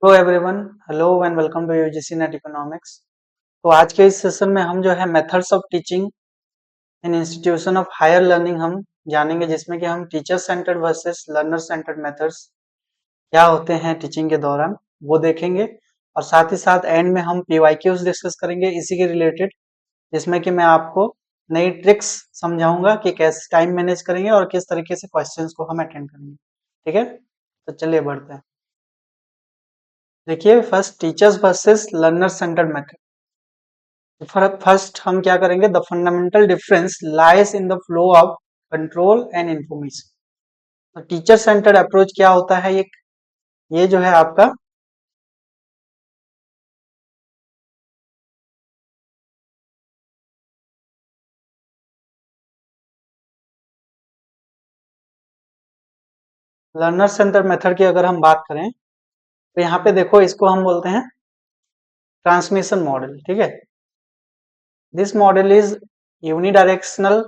Hello everyone. Hello and welcome to UGC NET economics. तो आज के इस सेशन में हम जो है methods of teaching in institution of higher learning हम जानेंगे, जिसमें कि हम teacher centred versus learner centred methods क्या होते हैं टीचिंग के दौरान वो देखेंगे। और साथ ही साथ एंड में हम पीवाईक्यूज डिस्कस करेंगे इसी के रिलेटेड, जिसमें कि मैं आपको नई ट्रिक्स समझाऊंगा कि कैसे टाइम मैनेज करेंगे और किस तरीके से क्वेश्चंस को हम अटेंड करेंगे। ठीक है, तो चलिए बढ़ते हैं। देखिए, first teachers versus learner centred method. First हम क्या करेंगे, the fundamental difference lies in the flow of control and information. तो टीचर सेंटर्ड अप्रोच क्या होता है, ये जो है आपका लर्नर सेंटर्ड मेथड की अगर हम बात करें तो यहाँ पे देखो, इसको हम बोलते हैं ट्रांसमिशन मॉडल। ठीक है, this model is unidirectional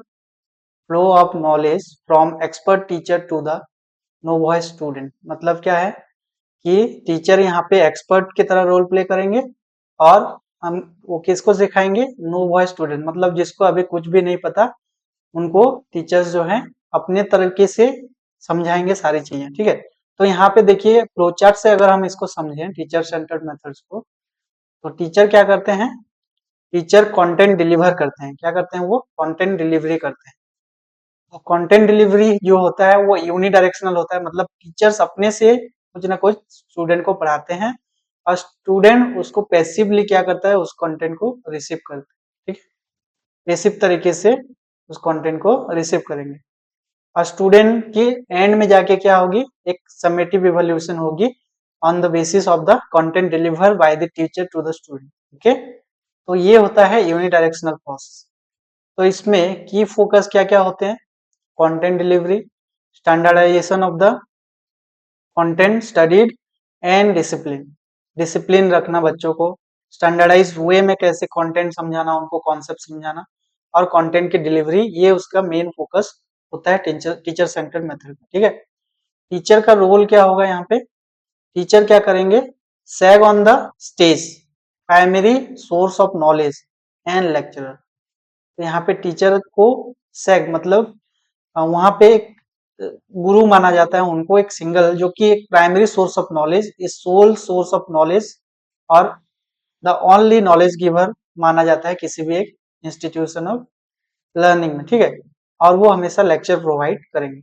flow of knowledge from expert teacher to the no voice student. मतलब क्या है कि टीचर यहाँ पे एक्सपर्ट की तरह रोल प्ले करेंगे और हम वो किसको सिखाएंगे, नो वॉइस स्टूडेंट, मतलब जिसको अभी कुछ भी नहीं पता उनको टीचर्स जो है अपने तरीके से समझाएंगे सारी चीजें। ठीक है, तो यहाँ पे देखिए फ्लो चार्ट से अगर हम इसको समझें टीचर सेंटर्ड मेथड्स को, तो टीचर क्या करते हैं, टीचर कंटेंट डिलीवर करते हैं। क्या करते हैं, वो कंटेंट डिलीवरी करते हैं। तो कंटेंट डिलीवरी जो होता है वो यूनिडायरेक्शनल होता है, मतलब टीचर्स अपने से कुछ ना कुछ स्टूडेंट को पढ़ाते हैं और स्टूडेंट उसको पैसिवली क्या करता है, उस कंटेंट को रिसीव करता है। ठीक है, पैसिव तरीके से उस कंटेंट को रिसीव करेंगे और स्टूडेंट की एंड में जाके क्या होगी, एक समेटिव इवोल्यूशन होगी on the basis of the content deliver by the teacher to the student. Okay, तो ये होता है यूनिडायरेक्शनल प्रोसेस। तो इसमें की फोकस क्या क्या होते हैं, content delivery, standardisation of the content studied and discipline. Discipline रखना बच्चों को, स्टैंडर्डाइज वे में कैसे कंटेंट समझाना, उनको कॉन्सेप्ट समझाना और कंटेंट की डिलीवरी, ये उसका मेन फोकस होता है टीचर सेंटर्ड मेथड में। ठीक है, टीचर का रोल क्या होगा यहाँ पे, टीचर क्या करेंगे, sage on the stage, primary source of knowledge and lecturer. तो यहाँ पे टीचर को सैग मतलब वहां पे एक गुरु माना जाता है उनको, एक सिंगल जो कि एक प्राइमरी सोर्स ऑफ नॉलेज, इस सोल सोर्स ऑफ नॉलेज और द ओनली नॉलेज गिवर माना जाता है किसी भी एक इंस्टीट्यूशन ऑफ लर्निंग में। ठीक है, और वो हमेशा लेक्चर प्रोवाइड करेंगे।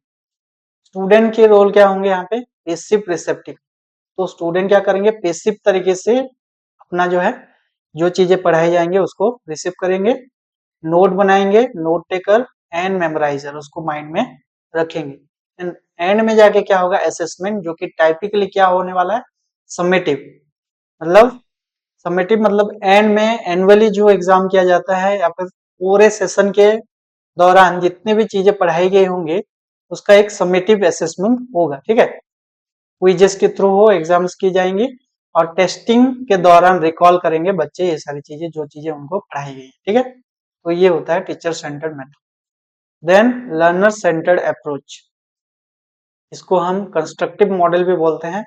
स्टूडेंट के रोल क्या होंगे यहाँ पे, पेसिव रिसेप्टिव। तो स्टूडेंट क्या करेंगे, पेसिव तरीके से अपना जो है जो चीजें पढ़ाई जाएंगे उसको रिसीव करेंगे, नोट बनाएंगे, नोट टेकर एंड मेमोराइजर, उसको माइंड में रखेंगे। एंड में जाके क्या होगा, असेसमेंट, जो कि टाइपिकली क्या होने वाला है, समेटिव। मतलब समेटिव मतलब एंड में एनुअली जो एग्जाम किया जाता है या फिर पूरे सेशन के दौरान जितने भी चीजें पढ़ाई गई होंगे उसका एक समेटिव असेसमेंट होगा। ठीक है, क्विजेस के थ्रू हो एग्जाम्स की जाएंगी और टेस्टिंग के दौरान रिकॉल करेंगे बच्चे ये सारी चीजें जो चीजें उनको पढ़ाई गई है। ठीक है, तो ये होता है teacher centred method. Then learner centred approach, इसको हम कंस्ट्रक्टिव मॉडल भी बोलते हैं।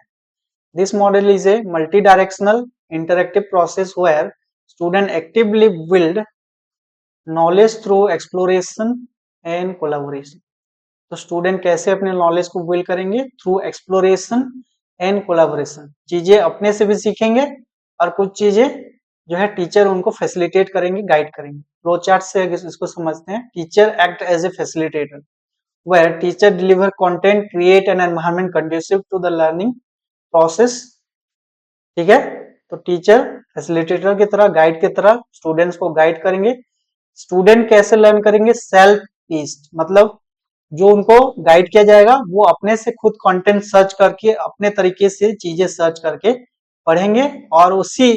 This model is a multi directional interactive process where student actively build knowledge through exploration and collaboration. तो स्टूडेंट कैसे अपने नॉलेज को बिल्ड करेंगे, थ्रू एक्सप्लोरेशन एंड कोलाबोरेशन, चीजें अपने से भी सीखेंगे और कुछ चीजें जो है टीचर उनको फैसिलिटेट करेंगे, गाइड करेंगे। फ्लो चार्ट से अगर इसको समझते हैं, teacher act as a facilitator where teacher deliver content, create an environment conducive to the learning process। ठीक है, तो टीचर फैसिलिटेटर की तरह, गाइड की तरह स्टूडेंट्स को गाइड करेंगे। स्टूडेंट कैसे लर्न करेंगे, सेल्फ पेस्ड, मतलब जो उनको गाइड किया जाएगा वो अपने से खुद कंटेंट सर्च करके अपने तरीके से चीजें सर्च करके पढ़ेंगे और उसी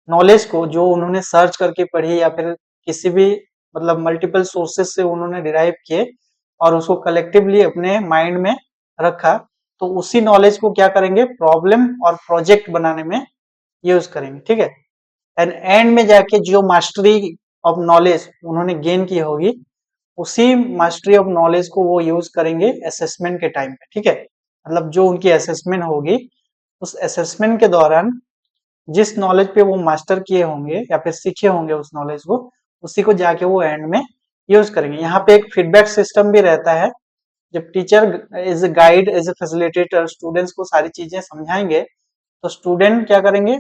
नॉलेज को जो उन्होंने सर्च करके पढ़ी या फिर किसी भी मतलब मल्टीपल सोर्सेस से उन्होंने डिराइव किए और उसको कलेक्टिवली अपने माइंड में रखा, तो उसी नॉलेज को क्या करेंगे, प्रॉब्लम और प्रोजेक्ट बनाने में यूज करेंगे। ठीक है, एंड एंड में जाके जो मास्टरी ऑफ नॉलेज उन्होंने गेन की होगी उसी मास्टरी ऑफ नॉलेज को वो यूज करेंगे असेसमेंट के टाइम पे। ठीक है, मतलब जो उनकी असेसमेंट होगी उस असेसमेंट के दौरान जिस नॉलेज पे वो मास्टर किए होंगे या फिर सीखे होंगे उस नॉलेज को, उसी को जाके वो एंड में यूज करेंगे। यहाँ पे एक फीडबैक सिस्टम भी रहता है। जब teacher as a guide, as a facilitator students को सारी चीजें समझाएंगे, तो स्टूडेंट क्या करेंगे,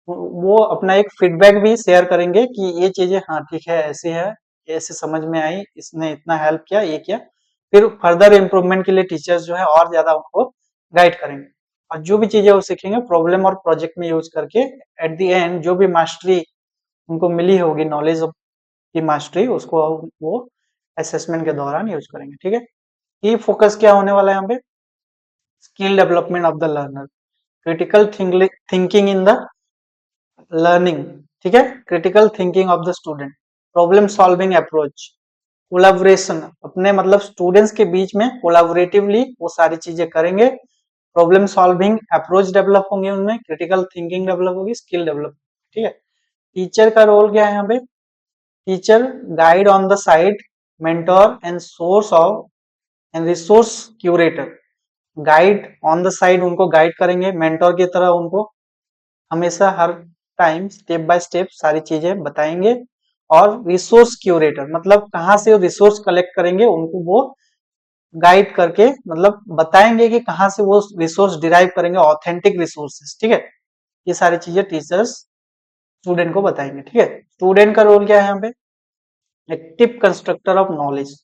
वो अपना एक फीडबैक भी शेयर करेंगे कि ये चीजें हाँ ठीक है, ऐसी है, ऐसे समझ में आई, इसने इतना हेल्प किया, ये किया। फिर फर्दर इम्प्रूवमेंट के लिए टीचर्स जो है और ज्यादा उनको गाइड करेंगे, और जो भी चीजें वो सीखेंगे प्रॉब्लम और प्रोजेक्ट में यूज करके एट द एंड जो भी मास्टरी उनको मिली होगी, नॉलेज की मास्टरी, उसको वो असेसमेंट के दौरान यूज करेंगे। ठीक है, की फोकस क्या होने वाला है यहाँ पे, skill development of the learner, critical thinking in the learning. ठीक है, critical thinking of the student, problem solving approach, collaboration, अपने मतलब स्टूडेंट्स के बीच में कोलाबोरेटिवली वो सारी चीजें करेंगे, प्रॉब्लम सॉल्विंग अप्रोच डेवलप होंगे उनमें, क्रिटिकल थिंकिंग डेवलप होगी, स्किल डेवलप। ठीक है, टीचर का रोल क्या है यहाँ पे, teacher guide on the side, mentor and source of and resource curator. Guide on the side, उनको गाइड करेंगे, मेंटोर की तरह उनको हमेशा हर टाइम स्टेप बाय स्टेप सारी चीजें बताएंगे, और रिसोर्स क्यूरेटर मतलब कहाँ से रिसोर्स कलेक्ट करेंगे, उनको वो गाइड करके मतलब बताएंगे कि कहाँ से वो रिसोर्स डिराइव करेंगे, ऑथेंटिक रिसोर्सेस। ठीक है, ये सारी चीजें टीचर्स स्टूडेंट को बताएंगे। ठीक है, स्टूडेंट का रोल क्या है यहाँ पे, active constructor of knowledge,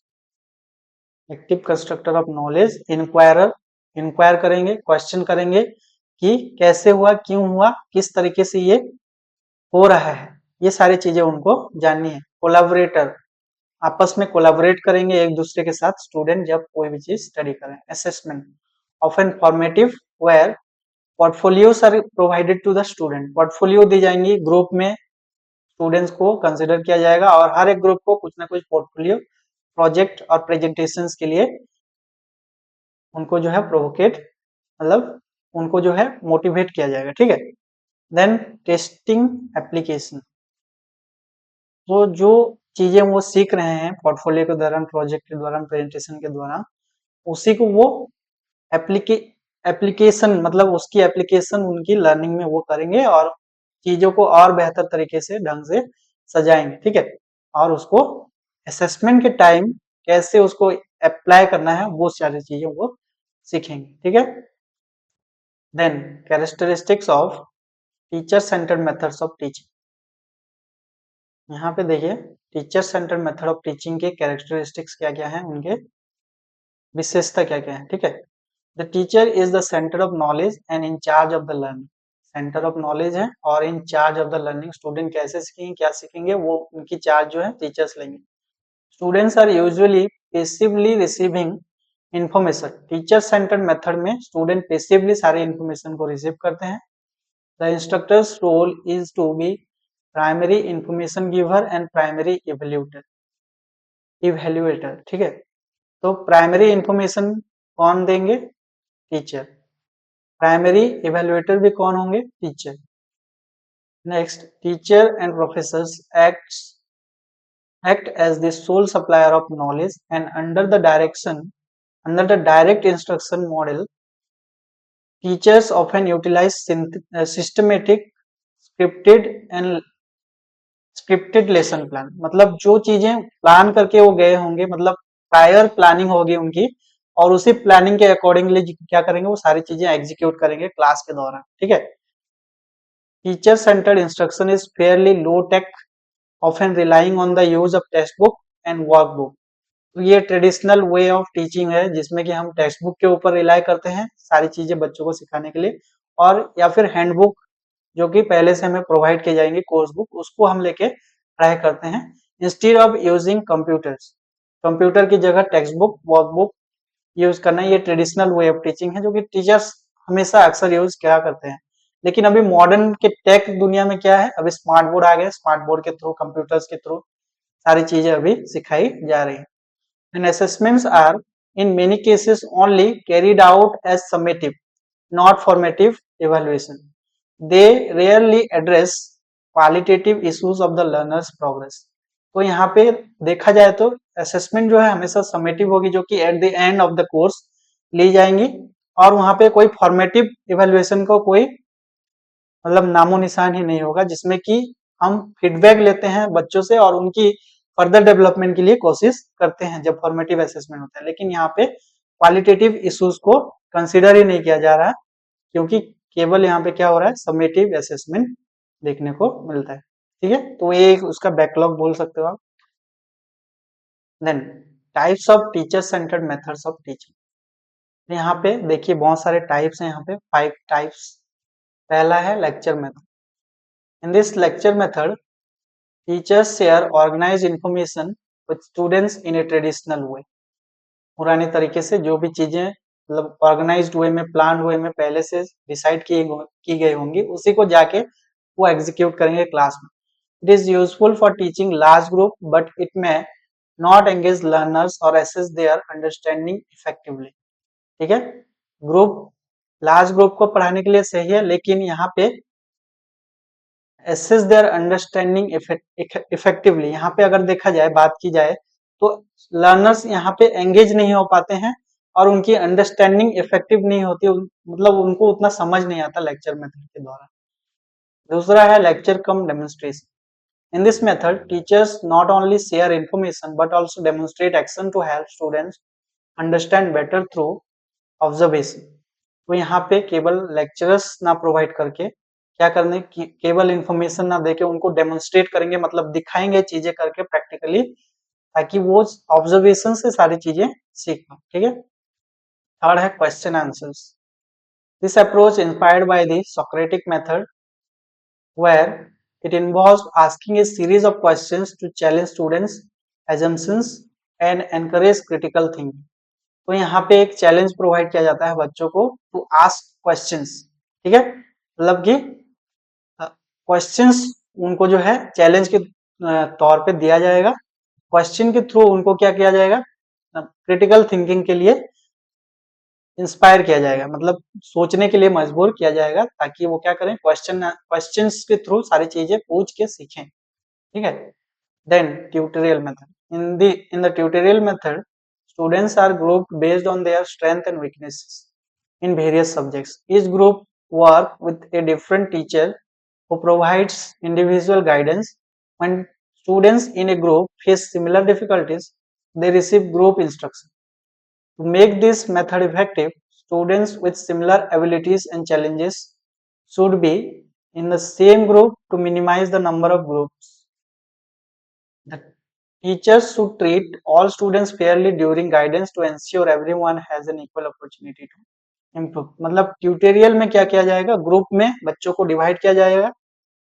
active constructor of knowledge, inquirer, inquire करेंगे, क्वेश्चन करेंगे कि कैसे हुआ, क्यों हुआ, किस तरीके से ये हो रहा है, ये सारी चीजें उनको जाननी है। कोलैबोरेटर, आपस में कोलैबोरेट करेंगे एक दूसरे के साथ स्टूडेंट जब कोई भी चीज स्टडी करें। Assessment, often formative, where portfolios are provided to the student, portfolio दी जाएंगी ग्रुप में, स्टूडेंट्स को कंसिडर किया जाएगा, और हर एक ग्रुप को कुछ ना कुछ पोर्टफोलियो, प्रोजेक्ट और प्रेजेंटेशंस के लिए उनको जो है प्रोवोकेट मतलब उनको जो है मोटिवेट किया जाएगा। ठीक है, देन टेस्टिंग एप्लीकेशन, तो जो चीजें वो सीख रहे हैं पोर्टफोलियो के दौरान, प्रोजेक्ट के दौरान, प्रेजेंटेशन के दौरान, उसी को वो एप्लीकेशन मतलब उसकी एप्लीकेशन उनकी लर्निंग में वो करेंगे, और चीजों को और बेहतर तरीके से ढंग से सजाएंगे। ठीक है, और उसको असेसमेंट के टाइम कैसे उसको अप्लाई करना है, वो सारी चीजें वो सीखेंगे। ठीक है, then characteristics of teacher centred methods of teaching, यहाँ पे देखिए teacher centred method of teaching के कैरेक्टरिस्टिक्स क्या क्या हैं, उनके विशेषता क्या क्या है। ठीक है, the teacher is the centre of knowledge and in charge of the learning, centre of knowledge है और in charge of the learning, student कैसे सीखेंगे, क्या सीखेंगे, वो उनकी चार्ज जो है टीचर्स लेंगे। Students are usually passively receiving information, teacher centred method में स्टूडेंट पेसिवली सारे इंफॉर्मेशन को रिसीव करते हैं। The instructor's role is to be primary information giver and primary evaluator. ठीक है, तो प्राइमरी इंफॉर्मेशन कौन देंगे, टीचर, प्राइमरी इवेल्युएटर भी कौन होंगे, teacher. Next, teacher and professors act as the sole supplier of knowledge, and under the direct instruction model, teachers often utilize systematic scripted lesson plan, मतलब जो चीजें प्लान करके वो गए होंगे, मतलब प्रायर प्लानिंग होगी उनकी, और उसी प्लानिंग के अकॉर्डिंगली क्या करेंगे, वो सारी चीजें एग्जीक्यूट करेंगे क्लास के दौरान। ठीक है, teacher centred instruction is fairly low tech, often relying on the use of textbook and workbook, तो ये ट्रेडिशनल वे ऑफ टीचिंग है जिसमें कि हम टेक्स्ट बुक के ऊपर रिलाई करते हैं सारी चीजें बच्चों को सिखाने के लिए, और या फिर हैंडबुक जो कि पहले से हमें प्रोवाइड की जाएंगी, कोर्स बुक, उसको हम लेके पढ़ाई करते हैं instead of using computers, computer की जगह टेक्स्ट बुक, वर्कबुक यूज करना, ये ट्रेडिशनल वे ऑफ टीचिंग है जो कि टीचर्स हमेशा अक्सर यूज क्या करते हैं। लेकिन अभी मॉडर्न के टेक दुनिया में क्या है, अभी स्मार्ट बोर्ड आ गए, स्मार्ट बोर्ड के थ्रू, कंप्यूटर्स के थ्रू सारी चीजें अभी सिखाई जा रही है। And assessments are in many cases only carried out as summative, not formative evaluation. They rarely address qualitative issues of the learner's progress. तो यहाँ पे देखा जाए तो असेसमेंट जो है हमेशा समेटिव होगी, जो कि at the end of the course ली जाएंगी, और वहां पे कोई फॉर्मेटिव इवेल्युएशन को कोई मतलब नामो निशान ही नहीं होगा, जिसमें कि हम फीडबैक लेते हैं बच्चों से और उनकी फर्दर डेवलपमेंट के लिए कोशिश करते हैं जब फॉर्मेटिव असेसमेंट होता है। लेकिन यहाँ पे क्वालिटेटिव इश्यूज को कंसिडर ही नहीं किया जा रहा है, क्योंकि केवल यहाँ पे क्या हो रहा है, समेटिव असेसमेंट देखने को मिलता है। ठीक है, तो ये एक उसका बैकलॉग बोल सकते हो आप। Then types of teacher centred methods of teaching. यहाँ पे देखिए बहुत सारे टाइप्स हैं, यहाँ पे 5 टाइप्स। पहला है lecture method. In this lecture method teachers share organise information with students in a traditional way. पुराने तरीके से जो भी चीजें मतलब ऑर्गेनाइज्ड वे में, प्लान वे में पहले से डिसाइड की गई होंगी, उसी को जाके वो एग्जीक्यूट करेंगे क्लास में। It is useful for teaching large group but it may not engage learners और असेस देयर अंडरस्टैंडिंग इफेक्टिवली। ठीक है, ग्रुप लार्ज ग्रुप को पढ़ाने के लिए सही है, लेकिन यहाँ पे assess their understanding effectively, यहाँ पे अगर देखा जाए, बात की जाए तो लर्नर्स यहाँ पे एंगेज नहीं हो पाते हैं और उनकी अंडरस्टैंडिंग इफेक्टिव नहीं होती, मतलब उनको उतना समझ नहीं आता लेक्चर मेथड के द्वारा। दूसरा है lecture cum demonstration. In this method teachers not only share information but also demonstrate action to help students understand better through observation. तो यहाँ पे केवल लेक्चरर्स ना प्रोवाइड करके क्या करने की, केवल इंफॉर्मेशन ना देके उनको डेमोन्स्ट्रेट करेंगे, मतलब दिखाएंगे चीजें करके प्रैक्टिकली, ताकि वो ऑब्जर्वेशन से सारी चीजें सीख पाए। ठीक है, थर्ड है question answers. This approach inspired by the Socratic method where it involves asking a series of questions to challenge students assumptions and encourage critical thinking। तो यहाँ पे एक चैलेंज प्रोवाइड किया जाता है बच्चों को टू आस्क क्वेश्चंस। ठीक है, मतलब कि क्वेश्चंस उनको जो है चैलेंज के तौर पे दिया जाएगा। क्वेश्चन के थ्रू उनको क्या किया जाएगा, क्रिटिकल थिंकिंग के लिए इंस्पायर किया जाएगा, मतलब सोचने के लिए मजबूर किया जाएगा, ताकि वो क्या करें, क्वेश्चंस के थ्रू सारी चीजें पूछ के सीखें। ठीक है, then tutorial method. In the tutorial method students are grouped based on their strength and weaknesses in various subjects. Each group work with a different teacher who provides individual guidance. When students in a group face similar difficulties, they receive group instruction. To make this method effective, students with similar abilities and challenges should be in the same group to minimize the number of groups. The teachers should treat all students fairly during guidance to ensure everyone has an equal opportunity to improve। मतलब tutorial में क्या किया जाएगा, group में बच्चों को divide किया जाएगा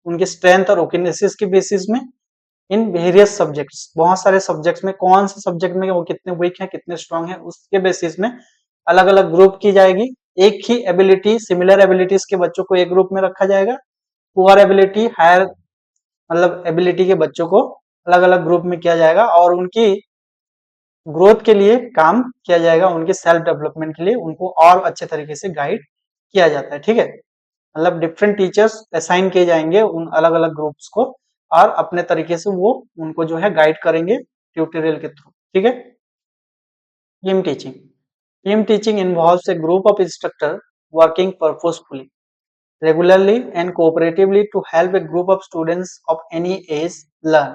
उनके स्ट्रेंथ और वीकनेसेस के बेसिस में, इन वेरियस सब्जेक्ट्स, बहुत सारे सब्जेक्ट्स में, कौन से सब्जेक्ट में वो कितने वीक हैं कितने स्ट्रांग हैं, उसके बेसिस में अलग अलग ग्रुप की जाएगी। एक ही एबिलिटी, सिमिलर एबिलिटीज के बच्चों को एक ग्रुप में रखा जाएगा, पुअर एबिलिटी, हायर मतलब एबिलिटी के बच्चों को अलग अलग ग्रुप में किया जाएगा, और उनकी ग्रोथ के लिए काम किया जाएगा, उनके सेल्फ डेवलपमेंट के लिए उनको और अच्छे तरीके से गाइड किया जाता है। ठीक है, मतलब डिफरेंट टीचर्स असाइन किए जाएंगे उन अलग अलग ग्रुप्स को, और अपने तरीके से वो उनको जो है गाइड करेंगे ट्यूटोरियल के थ्रू। ठीक है, team teaching. Team teaching involves A group of instructor working purposefully regularly and cooperatively to help a group of students of any age learn.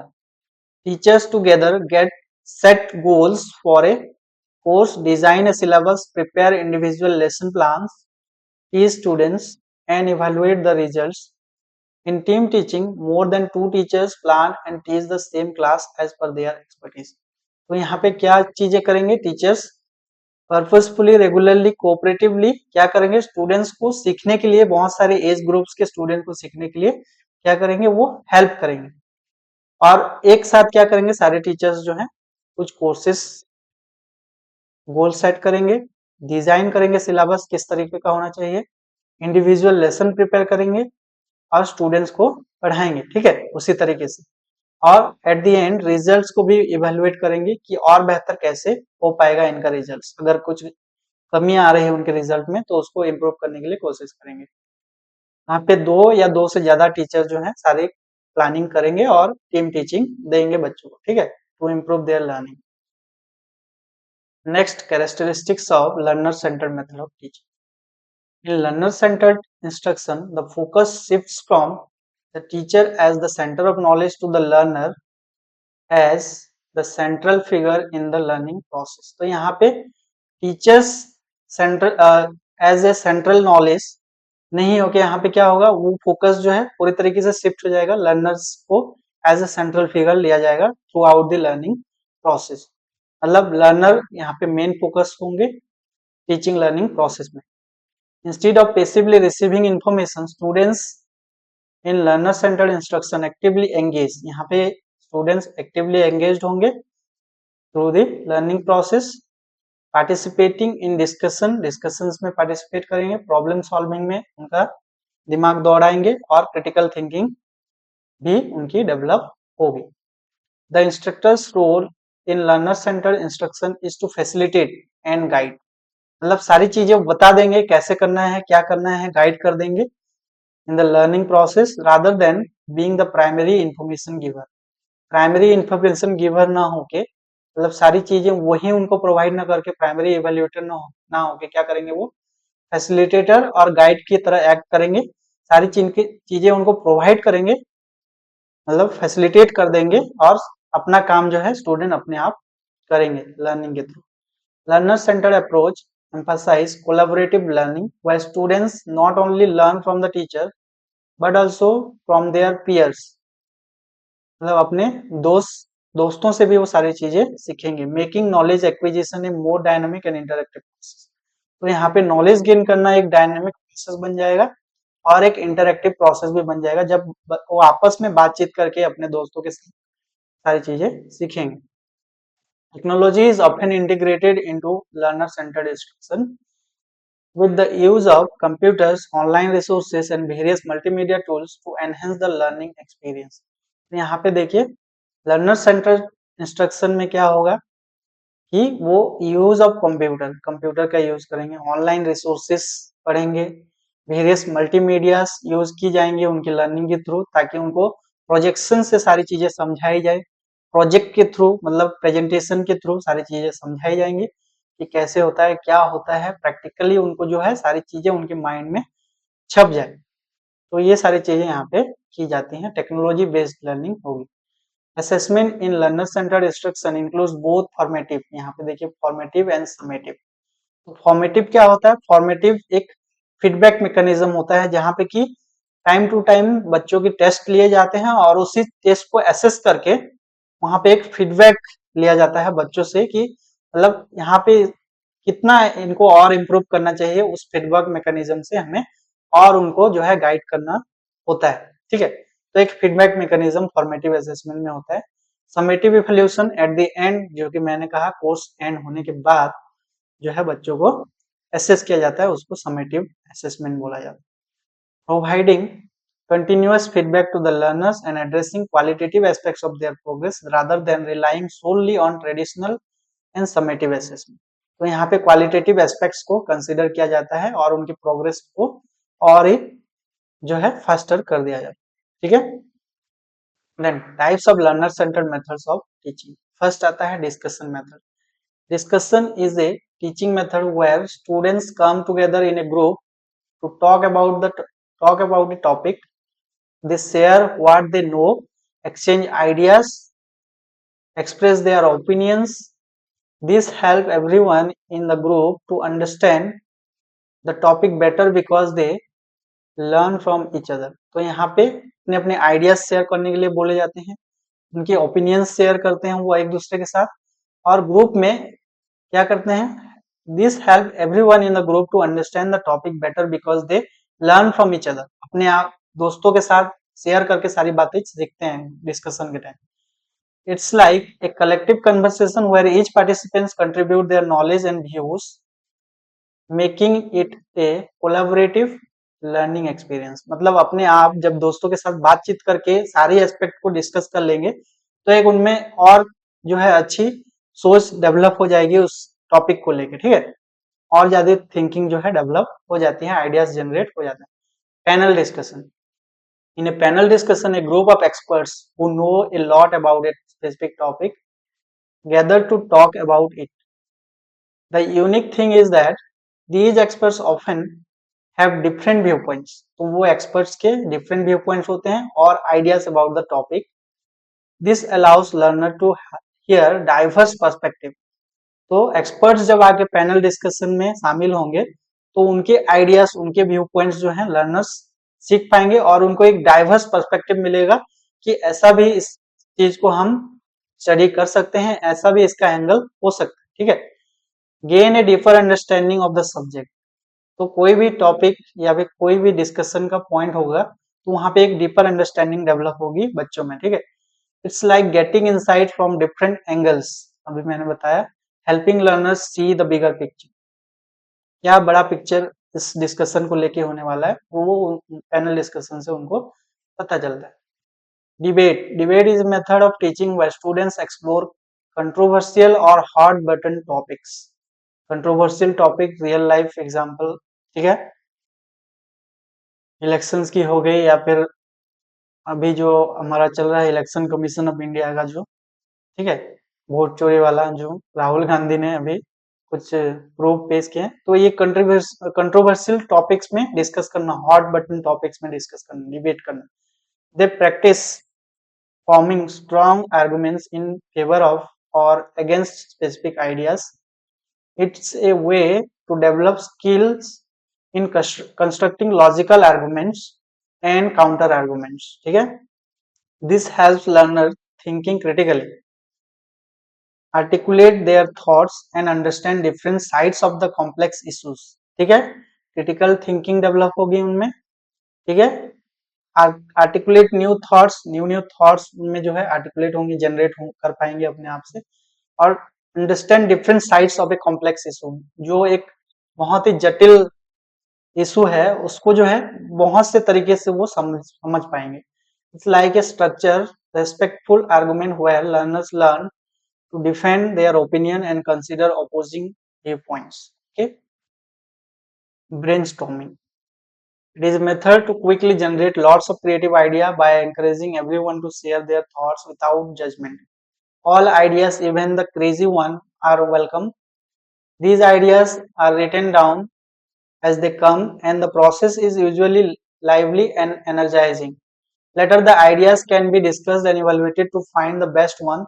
Teachers together set goals for a course, design a syllabus, prepare individual lesson plans, teach students and evaluate the results. In team teaching, more than 2 teachers plan and teach the same class as per their expertise. तो यहाँ पे क्या चीजें करेंगे teachers, purposefully, regularly, cooperatively क्या करेंगे, students को सीखने के लिए, बहुत सारे एज ग्रुप्स के स्टूडेंट को सीखने के लिए क्या करेंगे, वो हेल्प करेंगे। और एक साथ क्या करेंगे, सारे टीचर्स जो हैं कुछ कोर्सेस गोल सेट करेंगे, डिजाइन करेंगे सिलेबस किस तरीके का होना चाहिए, इंडिविजुअल लेसन प्रिपेयर करेंगे और स्टूडेंट्स को पढ़ाएंगे। ठीक है, उसी तरीके से, और एट द एंड रिजल्ट्स को भी इवेलुएट करेंगे कि और बेहतर कैसे हो पाएगा इनका रिजल्ट्स, अगर कुछ कमियां आ रही है उनके रिजल्ट में तो उसको इम्प्रूव करने के लिए कोशिश करेंगे। यहाँ पे 2 या 2 से ज्यादा टीचर जो है सारी प्लानिंग करेंगे और टीम टीचिंग देंगे बच्चों को। ठीक है, to improve their learning. Next, characteristics of learner centred method of teaching. In learner-centered instruction, the focus shifts from the teacher as the center of knowledge to the learner as the central figure in the learning process. तो यहाँ पे teachers central as a central knowledge नहीं होके यहाँ पे क्या होगा, वो फोकस जो है पूरी तरीके से शिफ्ट हो जाएगा, लर्नर्स को एज ए सेंट्रल फिगर लिया जाएगा throughout the learning process. मतलब लर्नर यहाँ पे मेन फोकस होंगे टीचिंग लर्निंग प्रोसेस में। Instead of passively receiving information, students in learner centred instruction actively engage, यहाँ पे स्टूडेंट्स एक्टिवली एंगेज्ड होंगे through the learning process. Participating in discussion, discussions में participate करेंगे, प्रॉब्लम सॉल्विंग में उनका दिमाग दौड़ाएंगे और क्रिटिकल थिंकिंग भी उनकी डेवलप होगी। The instructor's role in learner centred instruction is to facilitate and guide, मतलब सारी चीजें बता देंगे, कैसे करना है, क्या करना है, गाइड कर देंगे in the learning process rather than being the primary information giver. Primary information giver ना होके, मतलब सारी चीजें वही उनको प्रोवाइड ना करके, प्राइमरी इवेल्युएटर ना होके क्या करेंगे, वो फैसिलिटेटर और गाइड की तरह एक्ट करेंगे। सारी चीजें उनको प्रोवाइड करेंगे, मतलब फैसिलिटेट कर देंगे और अपना काम जो है स्टूडेंट अपने आप करेंगे लर्निंग के through. Learner centered approach emphasize collaborative learning where students not only learn from the teacher but also from their peers, मतलब अपने दोस्तों से भी वो सारी चीजें सीखेंगे। Making knowledge acquisition A more dynamic and interactive process, तो यहाँ पे नॉलेज गेन करना एक डायनामिक प्रोसेस बन जाएगा और एक इंटरेक्टिव प्रोसेस भी बन जाएगा जब वो आपस में बातचीत करके अपने दोस्तों के साथ सारी चीजें सीखेंगे। Technology is often integrated into learner-centered instruction with the use of computers, online resources and various multimedia tools to enhance the learning experience. यहाँ पे देखिए लर्नर सेंटर्ड इंस्ट्रक्शन में क्या होगा कि वो यूज ऑफ कंप्यूटर का यूज करेंगे, ऑनलाइन रिसोर्सेस पढ़ेंगे, वेरियस मल्टीमीडियास यूज की जाएंगी उनकी लर्निंग के थ्रू ताकि उनको प्रोजेक्शन से सारी चीजें समझाई जाए, प्रोजेक्ट के थ्रू मतलब प्रेजेंटेशन के थ्रू सारी चीजें समझाई जाएंगी कि कैसे होता है, क्या होता है, प्रैक्टिकली उनको जो है सारी चीजें उनके माइंड में छप जाए। तो ये सारी चीजें यहाँ पे की जाती हैं, टेक्नोलॉजी बेस्ड लर्निंग होगी। Assessment in learner centred instruction includes both formative, यहाँ पे देखिए फॉर्मेटिव एंड समेटिव। तो फॉर्मेटिव क्या होता है, फॉर्मेटिव एक फीडबैक मैकेनिज्म होता है जहाँ पे कि टाइम टू टाइम बच्चों की टेस्ट लिए जाते हैं और उसी टेस्ट को एसेस करके वहां पे एक फीडबैक लिया जाता है बच्चों से कि मतलब यहाँ पे कितना इनको और इम्प्रूव करना चाहिए, उस फीडबैक मैकेनिज्म से हमें और उनको जो है गाइड करना होता है। ठीक है, तो एक फीडबैक मैकेनिज्म फॉर्मेटिव असेसमेंट में होता है। Summative evaluation eight the and, जो कि मैंने कहा कोर्स एंड होने के बाद जो है बच्चों को एसेस किया जाता है, उसको समेटिव असेसमेंट बोला जाता है। Providing continuous feedback to the learners and addressing qualitative aspects of their progress rather than relying solely on traditional and summative assessment. तो यहाँ पे क्वालिटेटिव एस्पेक्ट्स को कंसीडर किया जाता है और उनकी प्रोग्रेस को और ही जो है फास्टर कर दिया जाता है। ठीक है, then types of learner centred methods of teaching. First आता है discussion method. Discussion is a teaching method where students come together in a group to talk about the topic. They share what they know, exchange ideas, express their opinions. This help everyone in the group to understand the topic better because they learn from each other. तो यहाँ पे अपने अपने ideas share करने के लिए बोले जाते हैं, उनके ओपिनियंस शेयर करते हैं वो एक दूसरे के साथ और ग्रुप में क्या करते हैं, this help everyone in the group to understand the topic better because they learn from each other. अपने आप दोस्तों के साथ शेयर करके सारी बातें सीखते हैं डिस्कशन के time. It's like a collective conversation where each participants contribute their knowledge and views, making it a collaborative learning experience. मतलब अपने आप जब दोस्तों के साथ बातचीत करके सारी एस्पेक्ट को डिस्कस कर लेंगे तो एक उनमें और जो है अच्छी सोच डेवलप हो जाएगी उस टॉपिक को लेके। ठीक है, और ज्यादा थिंकिंग जो है डेवलप हो जाती है, आइडियाज जनरेट हो जाते हैं। Panel discussion. In a panel discussion, a group of experts who know a lot about a specific topic gather to talk about it. The unique thing is that these experts often have different view points, तो वो experts के different view points होते हैं और ideas about the topic. This allows learner to hear diverse perspective, तो experts जब आगे panel discussion में शामिल होंगे तो उनके आइडियाज, उनके व्यू पॉइंट्स जो हैं लर्नर्स सीख पाएंगे और उनको एक डाइवर्स पर्सपेक्टिव मिलेगा कि ऐसा भी इस चीज को हम स्टडी कर सकते हैं, ऐसा भी इसका एंगल हो सकता है, ठीक है। Gain a deeper understanding of the subject, तो कोई भी टॉपिक या फिर कोई भी डिस्कशन का पॉइंट होगा तो वहां पे एक डीपर अंडरस्टैंडिंग डेवलप होगी बच्चों में, ठीक है। It's like getting insight from different angles, अभी मैंने बताया, helping learners see the bigger picture, क्या बड़ा पिक्चर इस डिस्कशन को लेके होने वाला है वो पैनल डिस्कशन से उनको पता चलता है। Debate, debate is method of teaching where students explore controversial और hot button topics, controversial topic real life example, ठीक है, इलेक्शंस की हो गई या फिर अभी जो हमारा चल रहा है इलेक्शन कमीशन ऑफ इंडिया का जो, ठीक है, वोट चोरी वाला जो राहुल गांधी ने अभी कुछ प्रूफ पेश किए हैं, तो ये कंट्रोवर्शियल टॉपिक्स में डिस्कस करना, हॉट बटन टॉपिक्स में डिस्कस करना, डिबेट करना। They practice forming strong arguments in favor of or against specific ideas. It's a way to develop skills in constructing logical arguments and counter arguments, ठीक है। This helps learner thinking critically, articulate their thoughts and understand different sides of the complex issues, ठीक है। critical thinking develop होगी उनमें, ठीक है। Articulate new thoughts, new thoughts उनमें जो है आर्टिकुलेट होंगे, जनरेट कर पाएंगे अपने आप से, और understand different sides of a complex issue, जो एक बहुत ही जटिल इशू है उसको जो है बहुत से तरीके से वो समझ पाएंगे। It's like a structure respectful argument where learners learn to defend their opinion and consider opposing view points, okay. Brainstorming, it is a method to quickly generate lots of creative idea by encouraging everyone to share their thoughts without judgment. All ideas, even the crazy one, are welcome. These ideas are written down as they come and the process is usually lively and energizing. Later the ideas can be discussed and evaluated to find the best one.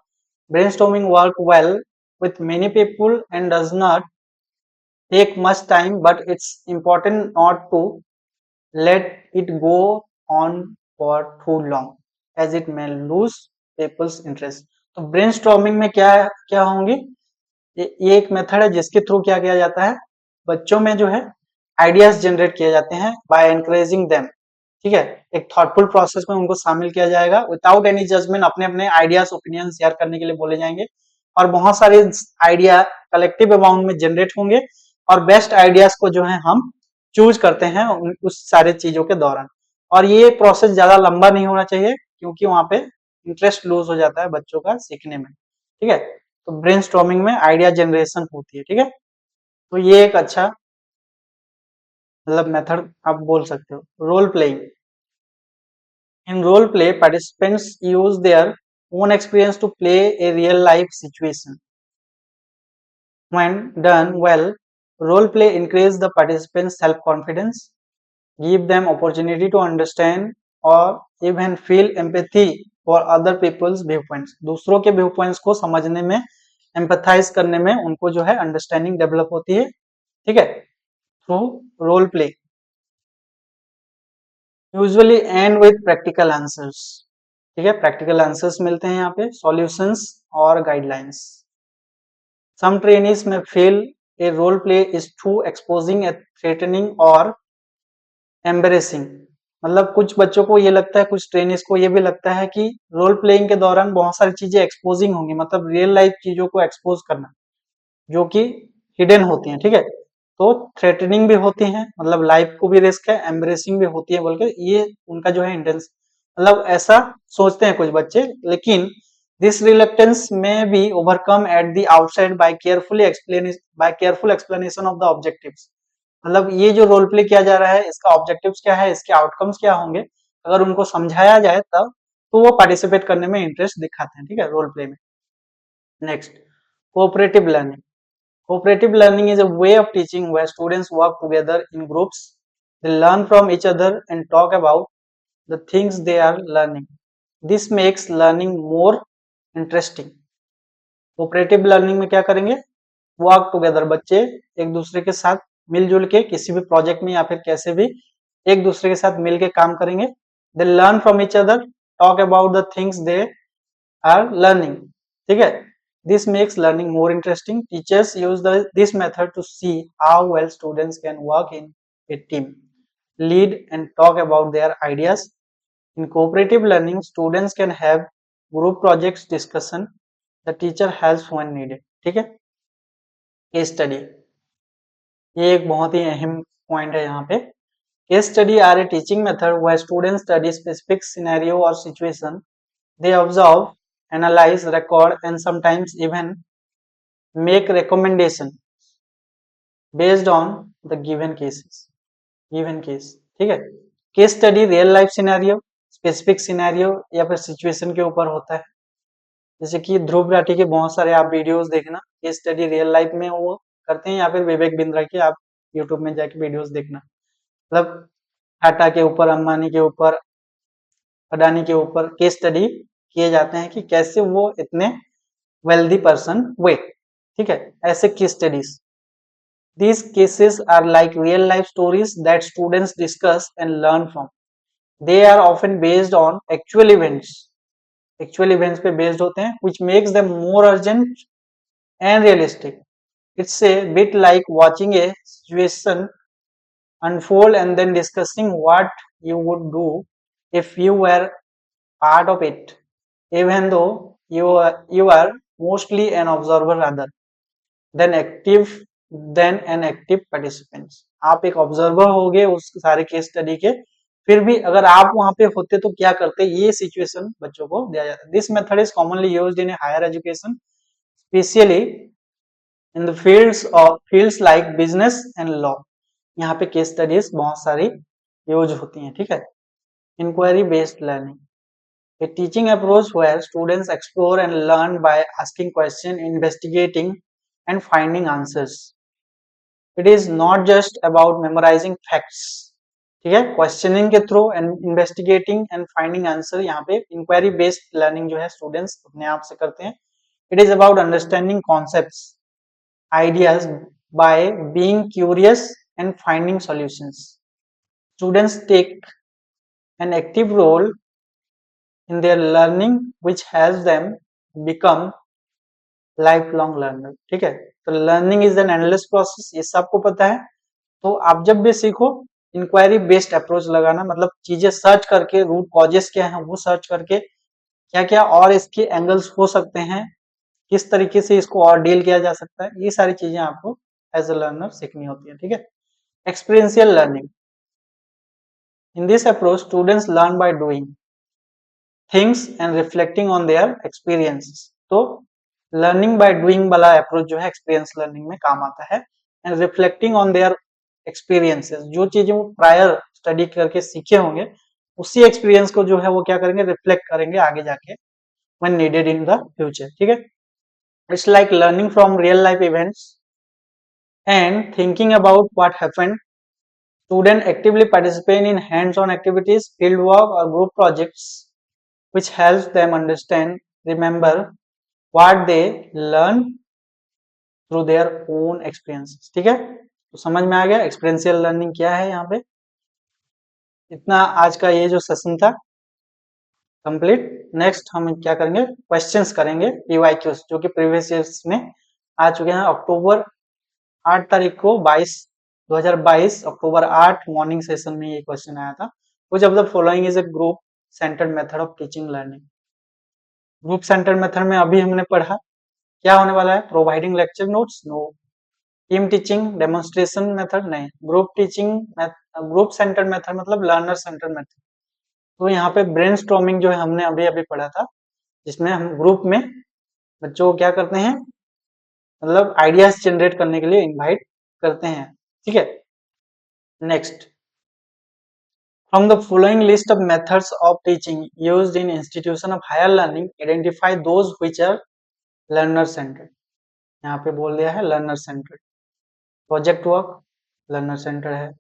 Brainstorming works well with many people and does not take much time, but it's important not to let it go on for too long as it may lose people's interest. तो brainstorming में क्या क्या होंगी, ये एक method है जिसके through क्या किया जाता है, बच्चों में जो है आइडियाज जनरेट किए जाते हैं बाय एनकरेजिंग देम, ठीक है। एक थॉटफुल प्रोसेस में उनको शामिल किया जाएगा विदाउट एनी जजमेंट, अपने अपने आइडियाज ओपिनियन शेयर करने के लिए बोले जाएंगे और बहुत सारे आइडिया कलेक्टिव अमाउंट में जनरेट होंगे और बेस्ट आइडियाज को जो है हम चूज करते हैं उस सारे चीजों के दौरान। और ये प्रोसेस ज्यादा लंबा नहीं होना चाहिए क्योंकि वहां पे इंटरेस्ट लूज हो जाता है बच्चों का सीखने में, ठीक है। तो ब्रेनस्टॉर्मिंग में आइडिया जनरेशन होती है, ठीक है। तो ये एक अच्छा मतलब मेथड आप बोल सकते हो। Role playing, in role play participants use their own experience to play a real life situation. When done well, role play increase the participants' self-confidence, give them opportunity to understand or even feel empathy for other people's viewpoints. दूसरों के viewpoints को समझने में, empathize करने में उनको जो है understanding develop होती है, ठीक है, through role play. Usually end with practical answers, ठीक है, practical answers मिलते हैं यहाँ पे, solutions और guidelines. Some trainees may feel a role play is too exposing, a threatening or embarrassing, मतलब कुछ बच्चों को ये लगता है, कुछ ट्रेनिस को ये भी लगता है कि रोल प्लेइंग के दौरान बहुत सारी चीजें एक्सपोजिंग होंगी, मतलब रियल लाइफ चीजों को एक्सपोज करना जो कि हिडन होती हैं, ठीक है। तो थ्रेटनिंग भी होती है, मतलब लाइफ को भी रिस्क है, एम्बेरेसिंग भी होती है, बल्कि ये उनका जो है इंटेंस, मतलब ऐसा सोचते हैं कुछ बच्चे, लेकिन this reluctance may be overcome at the outside by careful explanation of the objectives. मतलब ये जो रोल प्ले किया जा रहा है इसका ऑब्जेक्टिव्स क्या है, इसके आउटकम्स क्या होंगे, अगर उनको समझाया जाए तब तो वो पार्टिसिपेट करने में इंटरेस्ट दिखाते हैं, ठीक है, रोल प्ले में। Next, cooperative learning. Cooperative learning is a way of teaching where students work together in groups They learn from each other and talk about the things they are learning. This makes learning more interesting. Cooperative learning में क्या करेंगे, work together, बच्चे एक दूसरे के साथ मिलजुल के किसी भी प्रोजेक्ट में या फिर कैसे भी एक दूसरे के साथ मिलके काम करेंगे. They learn from each other, talk about the things they are learning. ठीक है, this makes learning more interesting. Teachers use this method to see how well students can work in a team, lead and talk about their ideas. In cooperative learning students can have group projects discussion. The teacher helps when needed. ठीक है, case study, ये एक बहुत ही अहम point है यहाँ पे. Case study are a teaching method where students study specific scenario or situation. They observe, analyze, record and sometimes even make recommendation based on the given cases. Given case, ठीक है. Case study real life scenario, specific scenario या फिर situation के ऊपर होता है. जैसे कि ध्रुव राठी के बहुत सारे आप वीडियोस देखना, केस स्टडी रियल लाइफ में वो करते हैं, या फिर विवेक बिंद्रा के आप यूट्यूब में जाके वीडियोस देखना. मतलब टाटा के ऊपर, अंबानी के ऊपर, अडानी के ऊपर केस स्टडी किए जाते हैं कि कैसे वो इतने वेल्दी पर्सन हुए. ठीक है, ऐसे case studies. These cases are like real life stories that students discuss and learn from. They are often based on actual events. Actual events पे based होते हैं, which makes them more urgent and realistic. It's a bit like watching a situation unfold and then discussing what you would do if you were part of it, even though you are mostly an observer rather than an active participant. आप एक observer होगे उस सारे case study के, फिर भी अगर आप वहां पे होते तो क्या करते, ये सिचुएशन बच्चों को दिया जाता है. This method is commonly used in higher education, especially in the fields like business and law. यहाँ पे केस स्टडीज बहुत सारी यूज होती हैं. ठीक है. Inquiry based learning, a teaching approach where students explore and learn by asking questions, investigating and finding answers. It is not just about memorizing facts. ठीक है, क्वेश्चनिंग के through and investigating and finding answer, यहाँ पे inquiry based learning जो है students अपने आप से करते हैं. It is about understanding concepts, ideas by being curious and finding solutions. Students take an active role in their learning which helps them become lifelong learner. ठीक है, तो learning is an endless process, ये सबको पता है. तो आप जब भी सीखो इंक्वायरी बेस्ड अप्रोच लगाना, मतलब चीजें सर्च करके, रूट कॉजेस क्या है वो सर्च करके, क्या क्या और इसके एंगल्स हो सकते हैं, किस तरीके से इसको और डील किया जा सकता है, ये सारी चीजें आपको एज ए लर्नर सीखनी होती है. ठीक है. Experiential learning, in this approach students learn by doing things and reflecting on their experiences. तो लर्निंग बाय डूइंग वाला अप्रोच जो है एक्सपीरियंस लर्निंग में काम आता है. And reflecting on their experiences, जो चीजें वो प्रायर स्टडी करके सीखे होंगे उसी एक्सपीरियंस को जो है वो क्या करेंगे, रिफ्लेक्ट करेंगे आगे जाके when needed in the future. ठीक है. It's like learning from real life events and thinking about what happened. Students actively participate in hands-on activities, field work or group projects, which helps them understand, remember what they learn through their own experiences. ठीक है, तो समझ में आ गया experiential learning क्या है. यहाँ पे इतना आज का ये जो सेशन था कंप्लीट. नेक्स्ट हम क्या करेंगे, क्वेश्चंस करेंगे, पीवाईक्यूज, जो कि प्रीवियस ईयर्स में आ चुके हैं. अक्टूबर 8 तारीख को 2022 अक्टूबर 8 मॉर्निंग सेशन में ये क्वेश्चन आया था. Which of the following is a group centered method of teaching learning? Group centre method में अभी हमने पढ़ा क्या होने वाला है, providing lecture notes, no. Team teaching, demonstration method, नहीं. Group teaching, group centre method मतलब लर्नर सेंटर मेथड. तो यहाँ पे ब्रेनस्टॉर्मिंग जो है हमने अभी अभी पढ़ा था, जिसमें हम ग्रुप में बच्चों को क्या करते हैं, मतलब आइडियाज जनरेट करने के लिए इनवाइट करते हैं. ठीक है. Next, from the following list of methods of teaching used in institution of higher learning, identify those which are learner centered. यहाँ पे बोल दिया है learner centred. Project work learner centre है,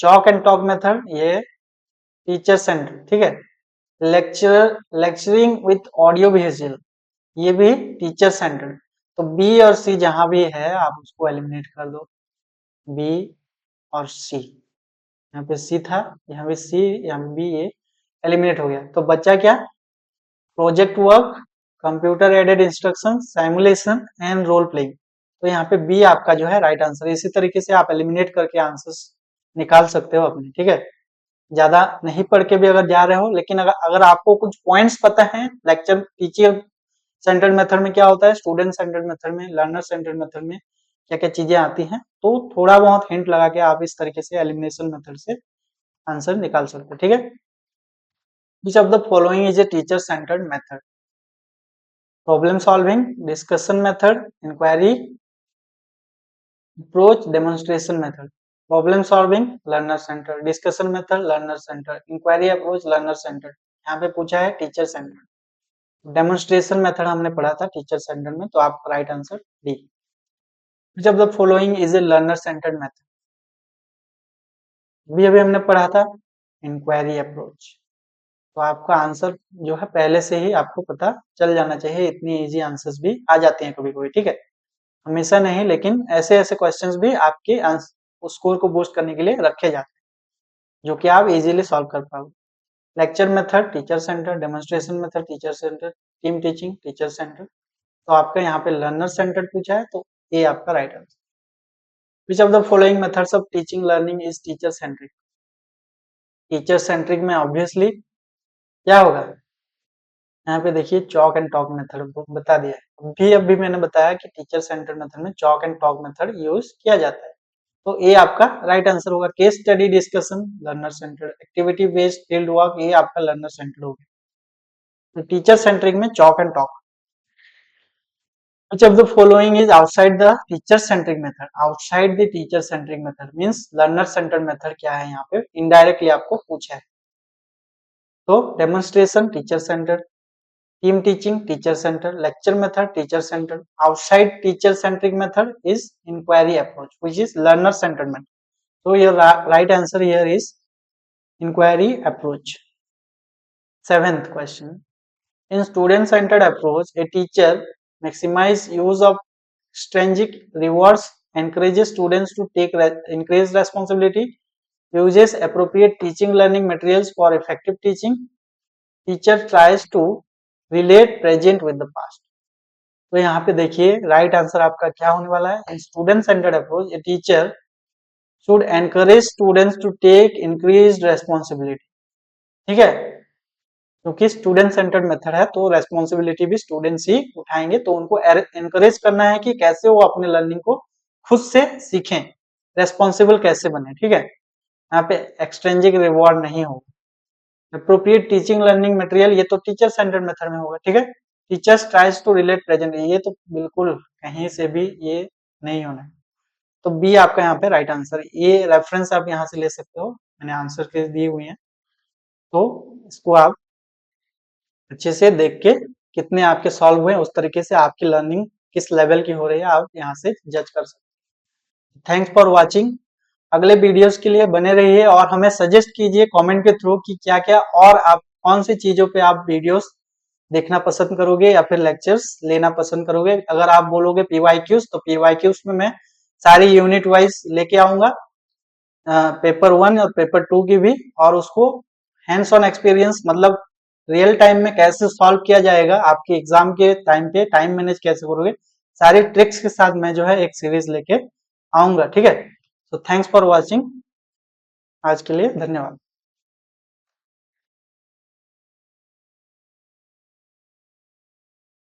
चॉक एंड टॉक मेथड ये teacher centre, ठीक है। Lecturing with audio visual ये भी टीचर सेंटर। तो बी और सी जहां भी है आप उसको एलिमिनेट कर दो, बी और सी। यहाँ पे सी था, यहाँ पे सी, यहाँ पे बी, ये एलिमिनेट हो गया। तो बच्चा क्या, project work, computer aided instruction, simulation and role playing. तो यहाँ पे बी आपका जो है राइट आंसर। इसी तरीके से आप एलिमिनेट करके आंसर्स निकाल सकते हो अपने, ठीक है। ज्यादा नहीं पढ़ के भी अगर जा रहे हो, लेकिन अगर आपको कुछ पॉइंट्स पता है लेक्चर टीचर सेंटर्ड मेथड में क्या होता है, स्टूडेंट सेंटर्ड मेथड में, लर्नर सेंटर्ड मेथड में क्या क्या चीजें आती हैं, तो थोड़ा बहुत हिंट लगा के आप इस तरीके से एलिमिनेशन मेथड से आंसर निकाल सकते हो, ठीक है। Which of the following is a teacher centred method? Problem solving, discussion method, inquiry approach, demonstration method. Problem solving learner centre, discussion method learner centre, inquiry approach learner centre. यहाँ पे पूछा है टीचर सेंटर। डेमोन्स्ट्रेशन मेथड हमने पढ़ा था teacher centre में, तो आपका right answer D. Which of the following is A learner centred method? अभी हमने पढ़ा था इंक्वायरी अप्रोच। तो आपका आंसर जो है पहले से ही आपको पता चल जाना चाहिए, इतनी इजी आंसर्स भी आ जाते हैं कभी कभी, ठीक है। हमेशा नहीं, लेकिन ऐसे ऐसे क्वेश्चंस भी आपके स्कोर को बूस्ट करने के लिए रखे जाते हैं, जो कि आप इजीली सॉल्व कर पाओगे। Lecture method teacher centre, demonstration method teacher centre, team teaching teacher centre. तो आपका यहाँ पे लर्नर सेंटर पूछा है, तो ये आपका right answer. Which of the following methods of teaching learning is teacher centric? Teacher centric में ऑब्वियसली क्या होगा, यहाँ पे देखिए चॉक एंड टॉक मेथड बता दिया है। अभी मैंने बताया कि टीचर सेंटर मेथड में chalk and talk method use किया जाता है। तो ये आपका राइट आंसर होगा। Case study discussion learner centre, activity based field work ये आपका लर्नर सेंटर होगा। तो टीचर सेंट्रिक में chalk and talk. Which of the following is outside the teacher centric method? Outside the teacher centric method means learner centered method क्या है यहाँ पे indirectly आपको पूछा है। तो demonstration teacher centre, team teaching teacher centre, lecture method teacher centre. Outside teacher centric method is inquiry approach which is learner centered method. So your right answer here is inquiry approach. Seventh question. In student centered approach, a teacher maximize use of stringent rewards, encourages students to take increased responsibility, uses appropriate teaching learning materials for effective teaching, teacher tries to relate present with the past. तो यहाँ पे देखिए right answer आपका क्या होने वाला है। In student centred approach a teacher should encourage students to take increased responsibility, ठीक है। क्योंकि स्टूडेंट सेंटर्ड मेथड है तो रेस्पॉन्सिबिलिटी भी स्टूडेंट्स ही उठाएंगे, तो उनको एनकरेज करना है कि कैसे वो अपने लर्निंग को खुद से सीखें, रेस्पॉन्सिबल कैसे बने, ठीक है। यहाँ पे एक्सट्रेंजिक रिवॉर्ड नहीं होगा। अप्रोप्रिएट टीचिंग लर्निंग मटेरियल ये तो टीचर सेंटर्ड मेथड में होगा, ठीक है। Teachers tries to relate present ये तो बिल्कुल कहीं से भी ये नहीं होना है। तो बी आपका यहाँ पे राइट आंसर। ये रेफरेंस आप यहाँ से ले सकते हो, मैंने आंसर के दिए हुए हैं, तो इसको आप अच्छे से देख के कितने आपके सॉल्व हुए उस तरीके से आपकी लर्निंग किस लेवल की हो रही है आप यहाँ से जज कर सकते हैं। Thanks for watching. अगले वीडियोस के लिए बने रहिए और हमें सजेस्ट कीजिए कमेंट के थ्रू कि क्या क्या और आप कौन सी चीजों पे आप वीडियोस देखना पसंद करोगे या फिर लेक्चर्स लेना पसंद करोगे। अगर आप बोलोगे पीवाईक्यूज तो पीवाईक्यूज में मैं सारी यूनिट वाइज लेके आऊंगा, पेपर 1 और पेपर 2 की भी, और उसको हैंड्स ऑन एक्सपीरियंस मतलब रियल टाइम में कैसे सॉल्व किया जाएगा, आपके एग्जाम के टाइम पे टाइम मैनेज कैसे करोगे, सारी ट्रिक्स के साथ मैं जो है एक सीरीज लेके आऊंगा, ठीक है। तो थैंक्स फॉर वॉचिंग, आज के लिए धन्यवाद।